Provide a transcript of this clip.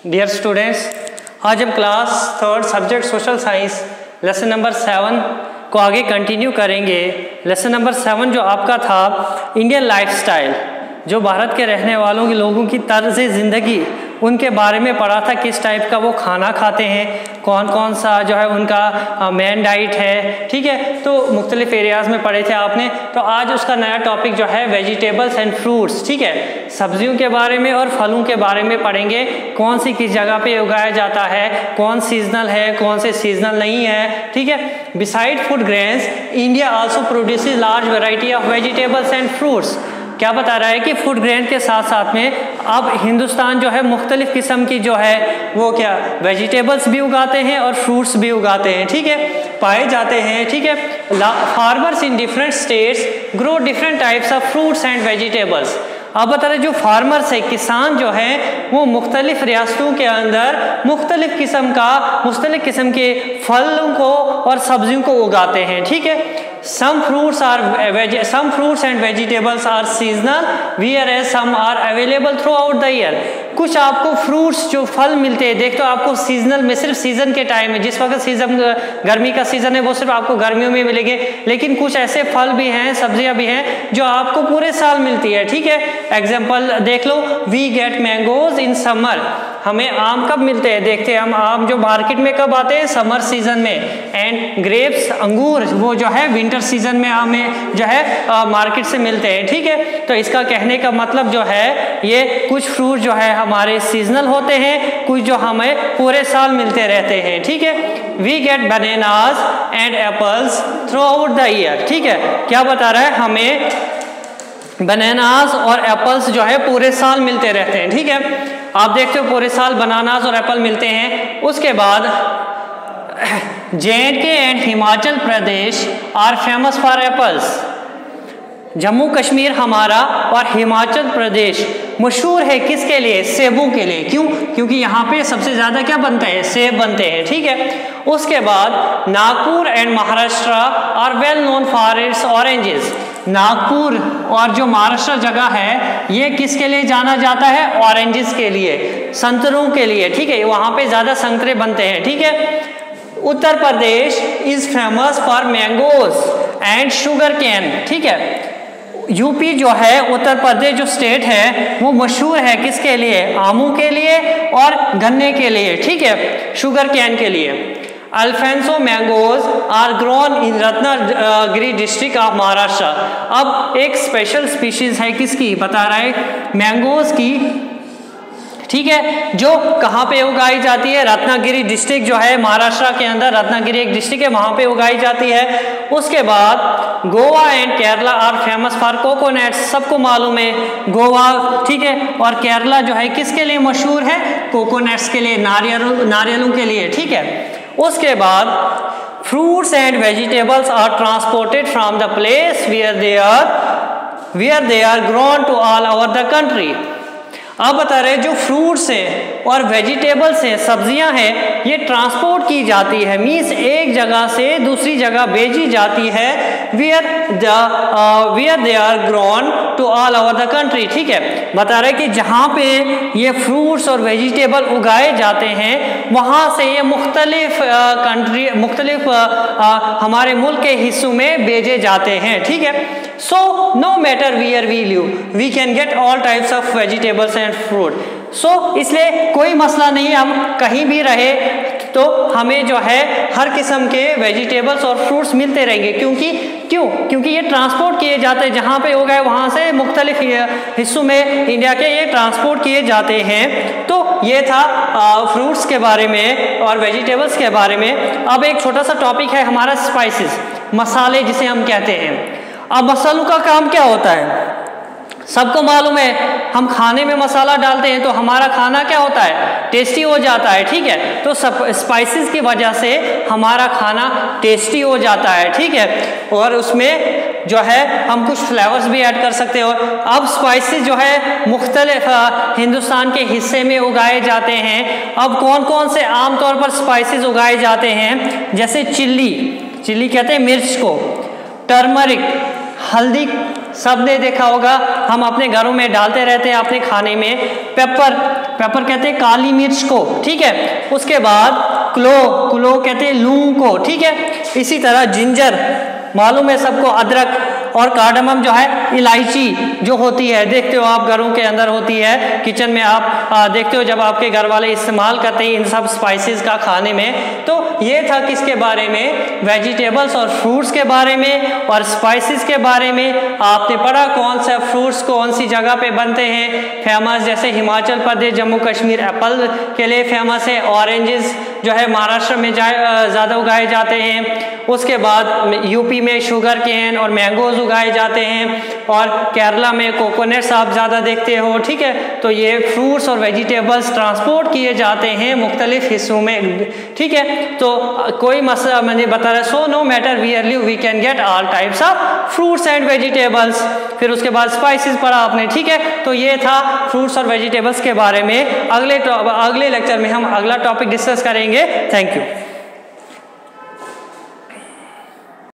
Dear students, आज हम class 3 subject social science lesson number 7 को आगे कंटिन्यू करेंगे। लेसन नंबर 7 जो आपका था इंडियन लाइफस्टाइल, जो भारत के रहने वालों के लोगों की तर्ज ज़िंदगी उनके बारे में पढ़ा था, किस टाइप का वो खाना खाते हैं, कौन कौन सा जो है उनका मेन डाइट है, ठीक है। तो मुख्तलिफ एरियाज़ में पढ़े थे आपने। तो आज उसका नया टॉपिक जो है वेजिटेबल्स एंड फ्रूट्स, ठीक है, सब्जियों के बारे में और फलों के बारे में पढ़ेंगे। कौन सी किस जगह पे उगाया जाता है, कौन सीजनल है, कौन से सीजनल नहीं है, ठीक है। Beside food grains, India also produces large variety of vegetables and fruits. क्या बता रहा है कि फूड ग्रेन के साथ साथ में अब हिंदुस्तान जो है मुख्तलिफ किस्म की जो है वो क्या वेजिटेबल्स भी उगाते हैं और फ्रूट्स भी उगाते हैं, ठीक है, पाए जाते हैं, ठीक है। Farmers in different states grow different types of fruits and vegetables. अब बता रहे जो फार्मर्स है, किसान जो है वो मुख्तलिफ रियासतों के अंदर मुख्तलिफ किस्म के फलों को और सब्जियों को उगाते हैं, ठीक है। Some fruits and vegetables are seasonal, whereas some are available throughout the year. कुछ आपको फ्रूट्स जो फल मिलते हैं, देख तो आपको सीजनल में सिर्फ सीजन के टाइम में, जिस वक्त सीजन गर्मी का सीजन है वो सिर्फ आपको गर्मियों में मिलेंगे, लेकिन कुछ ऐसे फल भी हैं, सब्जियां भी हैं जो आपको पूरे साल मिलती है, ठीक है। एग्जाम्पल देख लो, we get mangoes in summer. हमें आम कब मिलते हैं, देखते हैं हम आम जो मार्केट में कब आते हैं, समर सीजन में। एंड ग्रेप्स, अंगूर, वो जो है विंटर सीजन में हमें जो है मार्केट से मिलते हैं, ठीक है। तो इसका कहने का मतलब जो है ये कुछ फ्रूट जो है हमारे सीजनल होते हैं, कुछ जो हमें पूरे साल मिलते रहते हैं, ठीक है। We get bananas and apples throughout the year, ठीक है। क्या बता रहा है, हमें बनानास और एप्पल्स जो है पूरे साल मिलते रहते हैं, ठीक है। आप देखते हो पूरे साल बनानास और एप्पल मिलते हैं। उसके बाद J&K and Himachal Pradesh are famous for apples. Jammu Kashmir हमारा और हिमाचल प्रदेश मशहूर है किसके लिए, सेबों के लिए। क्यों? क्योंकि यहाँ पे सबसे ज़्यादा क्या बनता है, सेब बनते हैं, ठीक है। उसके बाद Nagpur and Maharashtra are well known for its oranges. Nagpur और जो महाराष्ट्र जगह है ये किसके लिए जाना जाता है, ऑरेंजेस के लिए, संतरों के लिए, ठीक है। वहाँ पे ज़्यादा संतरे बनते हैं, ठीक है। Uttar Pradesh is famous for mangoes and sugar cane, ठीक है। यूपी जो है, उत्तर प्रदेश जो स्टेट है वो मशहूर है किसके लिए, आमों के लिए और गन्ने के लिए, ठीक है, शुगर कैन के लिए। Alphonso mangoes are grown in Ratnagiri district of Maharashtra. अब एक स्पेशल स्पीशीज है किसकी, बता रहा है मैंगोज की, ठीक है, जो कहाँ पे उगाई जाती है, रत्नागिरी डिस्ट्रिक्ट जो है महाराष्ट्र के अंदर, रत्नागिरी एक डिस्ट्रिक्ट है, वहाँ पे उगाई जाती है। उसके बाद Goa and Kerala are famous for coconuts. सबको मालूम है गोवा, ठीक है, और केरला जो है किसके लिए मशहूर है, कोकोनट्स के लिए, नारियलों के लिए, ठीक है। उसके बाद fruits and vegetables are transported from the place where they are grown to all over the country. अब बता रहे जो फ्रूट्स हैं और वेजिटेबल्स हैं, सब्जियां हैं, ये ट्रांसपोर्ट की जाती है, मीन्स एक जगह से दूसरी जगह भेजी जाती है, where they are grown to all over the country, ठीक है। बता रहे कि जहाँ पे ये फ्रूट्स और वेजिटेबल उगाए जाते हैं वहाँ से ये मुख्तलिफ हमारे मुल्क के हिस्सों में भेजे जाते हैं, ठीक है। So no matter where we live we can get all types of vegetables and fruit. So इसलिए कोई मसला नहीं है, हम कहीं भी रहे तो हमें जो है हर किस्म के वेजिटेबल्स और फ्रूट्स मिलते रहेंगे। क्योंकि ये ट्रांसपोर्ट किए जाते हैं, जहाँ पे हो गए वहाँ से मुख्तलिफ हिस्सों में इंडिया के ये ट्रांसपोर्ट किए जाते हैं। तो ये था फ्रूट्स के बारे में और वेजिटेबल्स के बारे में। अब एक छोटा सा टॉपिक है हमारा स्पाइसेस, मसाले जिसे हम कहते हैं। अब मसालों का काम क्या होता है, सबको मालूम है, हम खाने में मसाला डालते हैं तो हमारा खाना क्या होता है, टेस्टी हो जाता है, ठीक है। तो स्पाइसेस की वजह से हमारा खाना टेस्टी हो जाता है, ठीक है, और उसमें जो है हम कुछ फ्लेवर्स भी ऐड कर सकते हो। अब स्पाइसेस जो है मुख्तलिफ हिंदुस्तान के हिस्से में उगाए जाते हैं। अब कौन कौन से आमतौर पर स्पाइसेस उगाए जाते हैं, जैसे चिल्ली कहते हैं मिर्च को, टर्मरिक हल्दी, सबने देखा होगा, हम अपने घरों में डालते रहते हैं अपने खाने में पेपर, पेपर कहते हैं काली मिर्च को, ठीक है। उसके बाद क्लो कहते हैं लूं को, ठीक है। इसी तरह जिंजर, मालूम है सबको, अदरक, और कार्डमम जो है इलायची जो होती है, देखते हो आप घरों के अंदर होती है, किचन में आप देखते हो जब आपके घर वाले इस्तेमाल करते हैं इन सब स्पाइसेस का खाने में। तो ये था किसके बारे में, वेजिटेबल्स और फ्रूट्स के बारे में और स्पाइसेस के बारे में। आपने पढ़ा कौन सा फ्रूट्स कौन सी जगह पे बनते हैं फेमस, जैसे हिमाचल प्रदेश जम्मू कश्मीर एप्पल के लिए फेमस है, ऑरेंजेस जो है महाराष्ट्र में ज़्यादा उगाए जाते हैं। उसके बाद यूपी में शुगर केन और मैंगोज उगाए जाते हैं, और केरला में कोकोनट्स आप ज़्यादा देखते हो, ठीक है। तो ये फ्रूट्स और वेजिटेबल्स ट्रांसपोर्ट किए जाते हैं मुख्तलिफ हिस्सों में, ठीक है। तो कोई मसला मैंने बता रहा, so no matter where live we can get all types of fruits and vegetables. फिर उसके बाद स्पाइसेस पढ़ा आपने, ठीक है। तो ये था फ्रूट्स और वेजिटेबल्स के बारे में। अगले लेक्चर में हम अगला टॉपिक डिस्कस करेंगे। Thank you.